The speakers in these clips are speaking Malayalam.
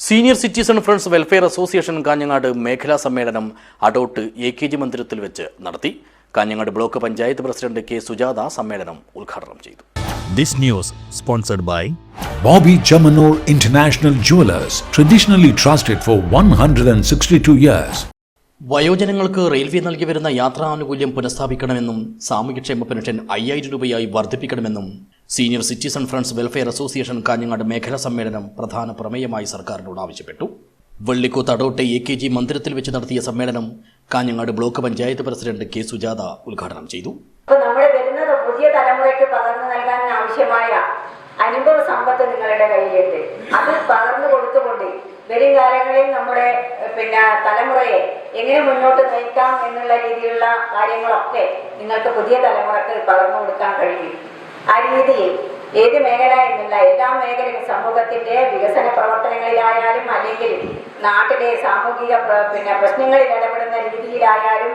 Senior citizen friends welfare association Kanhangad മേഖലാ സമ്മേളനം അടോട്ട് AKG മന്ദിരത്തിൽ വെച്ച് നടത്തി. Kanhangad block panchayat president K. Sujatha സമ്മേളനം ഉദ്ഘാടനം ചെയ്തു. This news sponsored by Bobby Chamanur International Jewelers, traditionally trusted for 162 years. വയോജനങ്ങൾക്ക് റെയിൽവേ നൽകി വരുന്ന യാത്രാനുകൂല്യം പുനഃസ്ഥാപിക്കണമെന്നും സാമൂഹ്യക്ഷേമ പെൻഷൻ 5000 രൂപയായി വർദ്ധിപ്പിക്കണമെന്നും senior citizen friends welfare association Kanhangad മേഖലാ സമ്മേളനം പ്രധാന പ്രമേയമായി സർക്കാരിനോട് ആവശ്യപ്പെട്ടു. വെള്ളിക്കോത്ത് അടോട്ടെ AKG മന്ദിരത്തിൽ വെച്ച് നടത്തിയ സമ്മേളനം Kanhangad block panchayat president K. Sujatha ഉദ്ഘാടനം ചെയ്തു. നമ്മുടെ വരുന്നത് പുതിയ തലമുറയ്ക്ക് പകർന്നു നൽകാൻ ആവശ്യമായ അനുഭവ സമ്പത്ത് നിങ്ങളുടെ കയ്യിലുണ്ട്. അത് പകർന്നു കൊടുത്തുകൊണ്ട് വരും കാലങ്ങളിൽ നമ്മുടെ തലമുറയെ എങ്ങനെ മുന്നോട്ട് നയിക്കാം എന്നുള്ള രീതിയിലുള്ള കാര്യങ്ങളൊക്കെ നിങ്ങൾക്ക് പുതിയ തലമുറക്ക് പകർന്നു കൊടുക്കാൻ കഴിയും. ആ രീതിയിൽ ഏത് മേഖല എന്നുള്ള എല്ലാ മേഖലയും സമൂഹത്തിന്റെ വികസന പ്രവർത്തനങ്ങളിലായാലും അല്ലെങ്കിൽ നാട്ടിലെ സാമൂഹിക പ്രശ്നങ്ങളിൽ ഇടപെടുന്ന രീതിയിലായാലും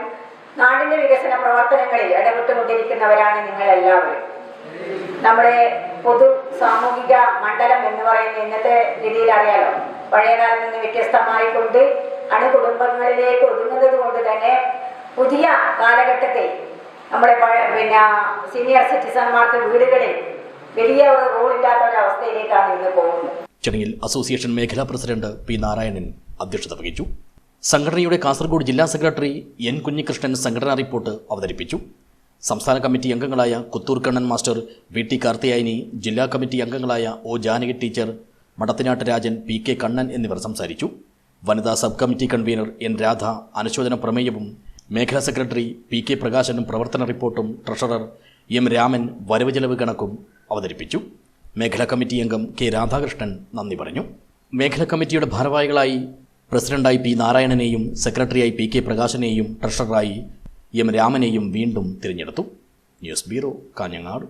നാടിന്റെ വികസന പ്രവർത്തനങ്ങളിൽ ഇടപെട്ടുകൊണ്ടിരിക്കുന്നവരാണ് നിങ്ങൾ എല്ലാവരും. നമ്മുടെ പൊതു സാമൂഹിക മണ്ഡലം എന്ന് പറയുന്ന ഇന്നത്തെ രീതിയിൽ അറിയാലോ, പഴയകാലത്ത് നിന്ന് വ്യത്യസ്തമായിക്കൊണ്ട് അണുകുടുംബങ്ങളിലേക്ക് ഒതുങ്ങുന്നത് കൊണ്ട് തന്നെ പുതിയ കാലഘട്ടത്തിൽ നമ്മുടെ സീനിയർ സിറ്റിസൺമാർക്ക് വീടുകളിൽ വലിയ ഒരു റോളില്ലാത്ത ഒരവസ്ഥയിലേക്കാണ് ഇന്ന് പോകുന്നത്. ചടങ്ങിൽ അസോസിയേഷൻ മേഖലാ പ്രസിഡന്റ് P. നാരായണൻ അധ്യക്ഷത വഹിച്ചു. സംഘടനയുടെ കാസർഗോഡ് ജില്ലാ സെക്രട്ടറി N. കുഞ്ഞികൃഷ്ണൻ സംഘടനാ റിപ്പോർട്ട് അവതരിപ്പിച്ചു. സംസ്ഥാന കമ്മിറ്റി അംഗങ്ങളായ കുത്തൂർ കണ്ണൻ മാസ്റ്റർ, VT കാർത്തിയായനി, ജില്ലാ കമ്മിറ്റി അംഗങ്ങളായ O. Janaki teacher, Madathinattu Rajan, PK Kannan എന്നിവർ സംസാരിച്ചു. വനിതാ sub committee convener N. Radha അനുശോചന പ്രമേയവും, മേഖലാ സെക്രട്ടറി PK പ്രകാശനും പ്രവർത്തന റിപ്പോർട്ടും, ട്രഷറർ M. രാമൻ വരവ് ചെലവ് കണക്കും അവതരിപ്പിച്ചു. മേഖലാ കമ്മിറ്റി അംഗം K. രാധാകൃഷ്ണൻ നന്ദി പറഞ്ഞു. മേഖലാ കമ്മിറ്റിയുടെ ഭാരവാഹികളായി പ്രസിഡന്റായി P. നാരായണനെയും സെക്രട്ടറിയായി PK പ്രകാശനെയും ട്രഷററായി M. രാമനെയും വീണ്ടും തിരഞ്ഞെടുത്തു. News bureau, Kanhangad.